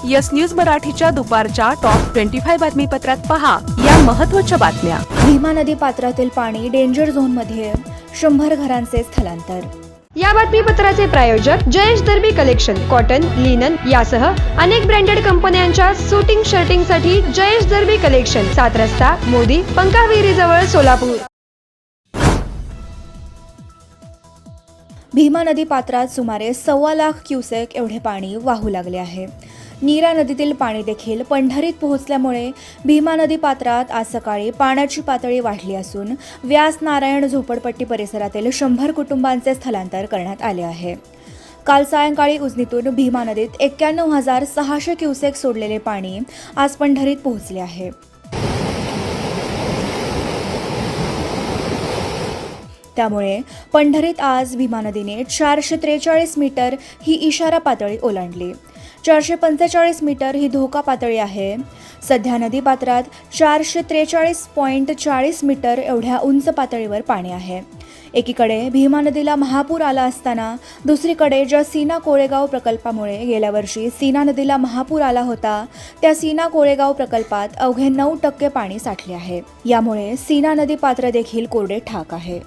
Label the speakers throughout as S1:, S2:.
S1: Yes news मराठीच्या दुपारच्या top 25 बातमीपत्रात पहा या महत्त्वाच्या बातम्या।
S2: भीमा नदी पात्रातील पाणी डेंजर झोन मध्ये, 100 घरांचे स्थलांतर।
S3: या बातमीपत्राचे प्रायोजक जयेश दर्बी कलेक्शन, कॉटन, लिनन यासह अनेक ब्रँडेड कंपन्यांच्या सुटिंग शर्टिंगसाठी जयेश दर्बी कलेक्शन, 7 रस्ता मोदी पंकाविरी जवळ सोलापूर।
S2: भीमा नदी पात्रात सुमारे 1.25 लाख क्युसेक एवढे पाणी वाहू लागले आहे। नीरा नदीतील पाणी देखील पंढरीत पोहोचल्यामुळे भीमा नदी पात्रात आज सकाळी पाण्याची पातळी वाढली असून व्यास नारायण झोपडपट्टी परिसरातील 100 कुटुंबांचे स्थलांतर करण्यात आले आहे। काल सायंकाळी उजनीतून भीमा नदीत 91,600 क्युसेक सोडलेले पाणी आज पंढरीत पोहोचले आहे। त्यामुळे पंढरीत आज भीमा नदीने 443 मीटर ही इशारा पातळी ओलांडली। 445 मीटर ही धोका पातळी आहे। सध्या नदी पात्रात 443.40 मीटर एवढ्या उंच पातळीवर पाणी आहे। एकीकडे भीमा नदीला महापूर आला असताना दुसरीकडे ज्या सीना कोळेगाव प्रकल्पामुळे गेल्या वर्षी सीना नदीला महापूर आला होता, त्या सीना कोळेगाव प्रकल्पात अवघे 9% पाणी साठले आहे। यामुळे सीना नदी पात्र देखील कोरडे ठाक आहे।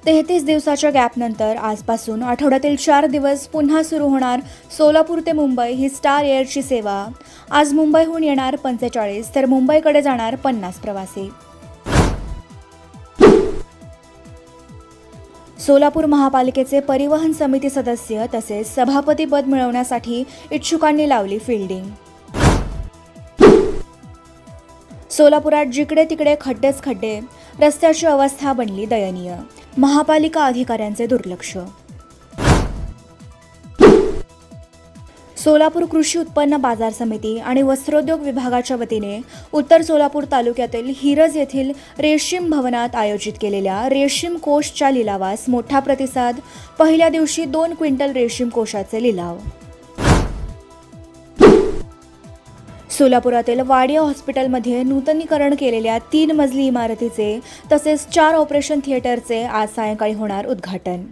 S2: 33 दिवसाच्या गॅपनंतर आजपासून आठवड्यातील 4 दिवस पुन्हा सुरू होणार सोलापूर ते मुंबई ही स्टार एअरची सेवा। आज मुंबईहून येणार 45 तर मुंबईकडे जाणार 50 प्रवासी। सोलापूर महापालिकेचे परिवहन समिती सदस्य तसेच सभापतीपद मिळवण्यासाठी इच्छुकांनी लावली फिल्डिंग। सोलापुरात जिकडे तिकडे खड्डेच खड्डे, रस्त्याची अवस्था बनली दयनीय, महापालिका अधिकाऱ्यांचे दुर्लक्ष। सोलापूर कृषी उत्पन्न बाजार समिती आणि वस्त्रोद्योग विभागाच्या वतीने उत्तर सोलापूर तालुक्यातील हिरज येथील रेशीम भवनात आयोजित केलेल्या रेशीम कोषच्या लिलावास मोठा प्रतिसाद। पहिल्या दिवशी 2 क्विंटल रेशीम कोषाचे लिलाव। सोलापुरातील वाडिया हॉस्पिटलमध्ये नूतनीकरण केलेल्या 3 मजली इमारतीचे तसेच 4 ऑपरेशन थिएटरचे आज सायंकाळी होणार उद्घाटन।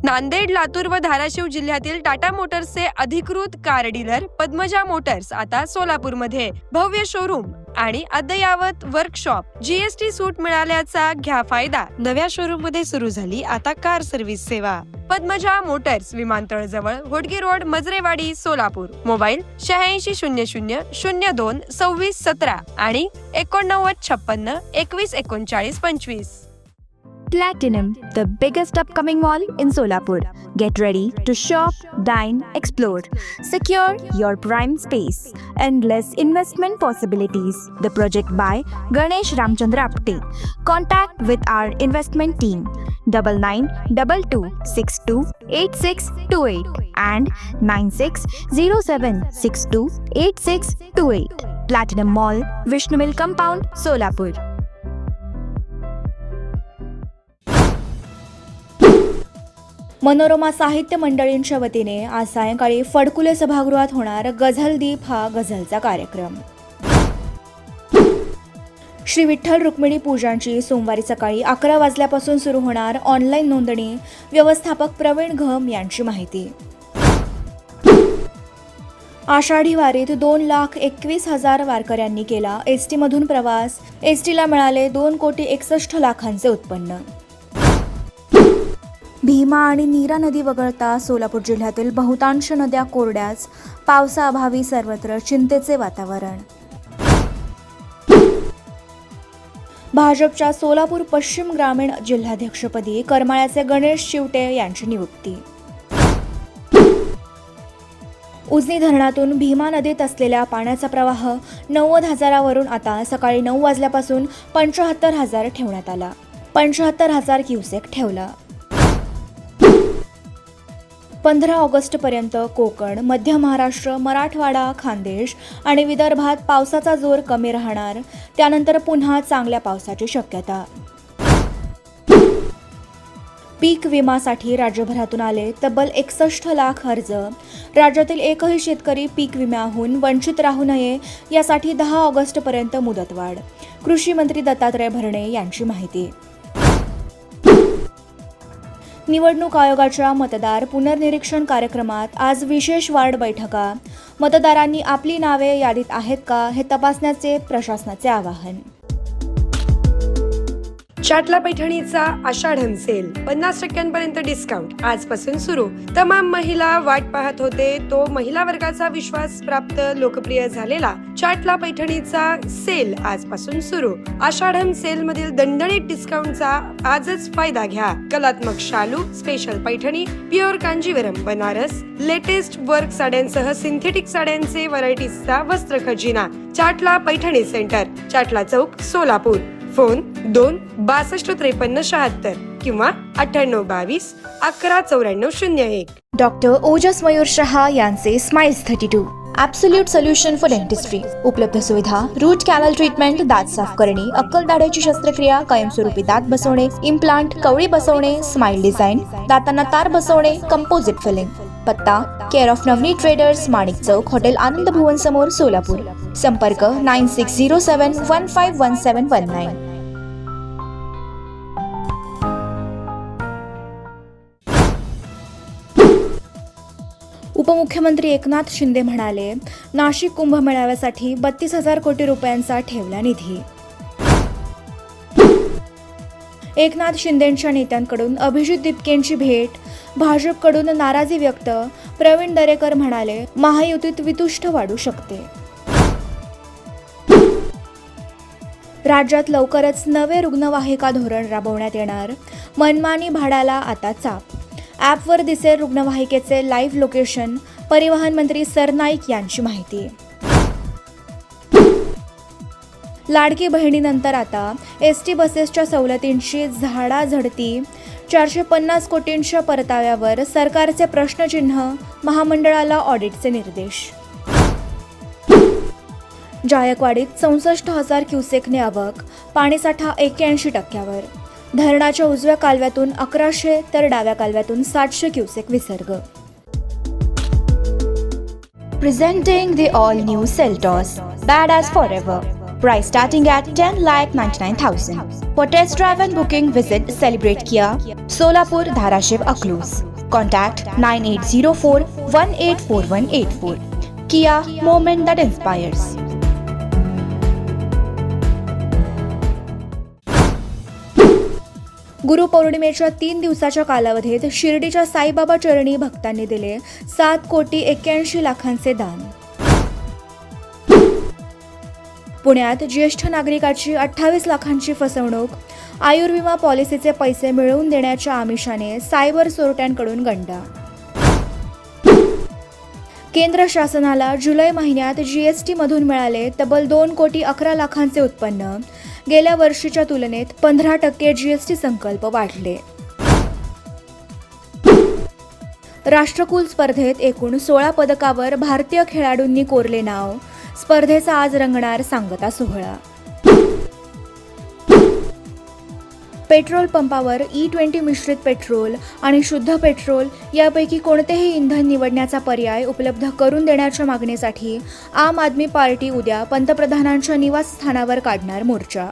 S3: नांदेड, लातूर व धाराशिव जिल्ह्यातील टाटा मोटर्सचे अधिकृत कार डीलर पद्मजा मोटर्स आता सोलापूरमध्ये भव्य शोरूम आणि अद्ययावत वर्कशॉप, जीएसटी सूट मिळाल्याचा घ्या फायदा। नव्या शोरूम मध्ये सुरू झाली आता कार सर्व्हिस सेवा। पद्मजा मोटर्स, विमानतळ जवळ, होडगी रोड, मजरेवाडी, सोलापूर। मोबाईल 8600022617 आणि 8956213925।
S4: Platinum, the biggest upcoming mall in Solapur. Get ready to shop, dine, explore. Secure your prime space. Endless investment possibilities. The project by Ganesh Ramchandra Apte. Contact with our investment team 9922628628 and 9607628628. Platinum Mall, Vishnu Mill Compound, Solapur.
S2: Manorama साहित्य मंडळींच्या वतीने आज सायंकाळी फडकुले सभागृहात होणार गझल दीप हा गझलचा कार्यक्रम। श्री विठ्ठल रुक्मिणी पूजांची सोमवारी सकाळी 11 वाजल्यापासून सुरू होणार ऑनलाईन नोंदणी। व्यवस्थापक प्रवीण घम यांची माहिती। आषाढी वारीत 2,21,000 वारकऱ्यांनी केला एसटी मधून प्रवास। एसटीला मिळाले 2,61,00,000 उत्पन्न। भीमा आणि नीरा नदी वगळता सोलापूर जिल्ह्यातील बहुतांश नद्या कोरड्याच, पावसाअभावी सर्वत्र चिंतेचे वातावरण। भाजपच्या सोलापूर पश्चिम ग्रामीण जिल्हाध्यक्षपदी करमाळ्याचे गणेश चिवटे यांची नियुक्ती। उजनी धरणातून भीमा नदीत असलेल्या पाण्याचा प्रवाह 90,000वरून आता सकाळी 9 वाजल्यापासून 75,000 ठेवण्यात आला। 75,000 क्युसेक ठेवला। 15 ऑगस्टपर्यंत कोकण, मध्य महाराष्ट्र, मराठवाडा, खानदेश आणि विदर्भात पावसाचा जोर कमी राहणार। त्यानंतर पुन्हा चांगल्या पावसाची शक्यता। पीक विमासाठी राज्यभरातून आले तब्बल 61 लाख अर्ज. राज्यातील एकही शेतकरी पीक विम्याहून वंचित राहू नये यासाठी 10 ऑगस्टपर्यंत मुदतवाढ. कृषी मंत्री दत्तात्रय भरणे यांची माहिती. निवडणूक आयोगाच्या मतदार पुनर्निरीक्षण कार्यक्रमात आज विशेष वार्ड बैठका. मतदारांनी आपली नावे यादीत आहेत का हे तपासण्याचे प्रशासनाचे आवाहन.
S3: चाटला पैठणीचा आषाढम सेल 50% डिस्काउंट आजपासून सुरू. तमाम महिला वाट पाहत होते तो महिला वर्गाचा विश्वास प्राप्त लोकप्रिय झालेला चाटला पैठणीचा सेल आजपासून सुरू. आषाढम सेल मधील दणदणीत डिस्काउंटचा आजच फायदा घ्या. कलात्मक शालू, special Paithani, pure Kanjeevaram, Banaras, latest work साड्यांसह सिंथेटिक साड्यांचे व्हरायटीजचा वस्त्र खजिना. चाटला पैठणी सेंटर, चाटला चौक, सोलापूर. फोन 2-625376 किंवा 9822-119401.
S2: डॉक्टर ओजस मयूर शहा यांचे smiles 32 absolute solution for dentistry. उपलब्ध सुविधा: रूट कॅनल ट्रीटमेंट, दात साफ करणे, अक्कल दाढेची शस्त्रक्रिया, कायमस्वरूपी दात बसवणे, इम्प्लांट, कवळी बसवणे, स्माइल डिझाईन, दातांना तार बसवणे, कंपोजिट फिलिंग. पत्ता: care of Navneet traders, Manik Chowk, hotel Anand Bhuvan समोर, सोलापूर. संपर्क 9607151719. उपमुख्यमंत्री एकनाथ शिंदे म्हणाले, नाशिक कुंभमेळाव्यासाठी 32,000 कोटी रुपयांचा ठेवला निधी. एकनाथ शिंदेंच्या नेत्यांकडून अभिजित दिपकेंची भेट, भाजपकडून नाराजी व्यक्त. प्रवीण दरेकर म्हणाले, महायुतीत वितुष्ट वाढू शकते. राज्यात लवकरच नवे रुग्णवाहिका धोरण राबवण्यात येणार. मनमानी भाड्याला आता चाप. ॲपवर दिसेल रुग्णवाहिकेचे लाईव्ह लोकेशन. परिवहन मंत्री सरनाईक यांची माहिती. लाडकी बहिणीनंतर आता एसटी बसेसच्या सवलतींची झाडाझडती. 450 कोटींच्या परताव्यावर सरकारचे प्रश्नचिन्ह. महामंडळाला ऑडिटचे निर्देश. जायकवाडीत 64,000 क्युसेकने आवक. पाणीसाठा 81%. धरणाच्या उजव्या कालव्यातून 1100 तर डाव्या कालव्यातून 700 क्युसेक विसर्ग. Presenting the all-new Seltos, badass forever. Price starting at 10,99,000. For test drive and booking, visit Celebrate Kia, Solapur, Dharashiv, Aklus. Contact 9804-184184. Kia, moment that inspires. गुरुपौर्णिमेच्या 3 दिवसाच्या कालावधीत शिर्डीच्या साईबाबा चरणी भक्तांनी दिले 7,81,00,000 दान. पुण्यात ज्येष्ठ नागरिकाची 28 लाखांची फसवणूक. आयुर्विमा पॉलिसीचे पैसे मिळवून देण्याच्या आमिषाने सायबर चोरट्यांकडून गंडा. केंद्र शासनाला जुलै महिन्यात जीएसटी मधून मिळाले तब्बल 2,11,00,000 उत्पन्न. गेल्या वर्षीच्या तुलनेत 15% जीएसटी संकल्प वाढले. राष्ट्रकुल स्पर्धेत एकूण 16 पदकावर भारतीय खेळाडूंनी कोरले नाव. स्पर्धेचा आज रंगणार सांगता सोहळा. पेट्रोल पंपावर E20 मिश्रित पेट्रोल आणि शुद्ध पेट्रोल यापैकी कोणतेही इंधन निवडण्याचा पर्याय उपलब्ध करून देण्याच्या मागणीसाठी आम आदमी पार्टी उद्या पंतप्रधानांच्या निवासस्थानावर काढणार मोर्चा.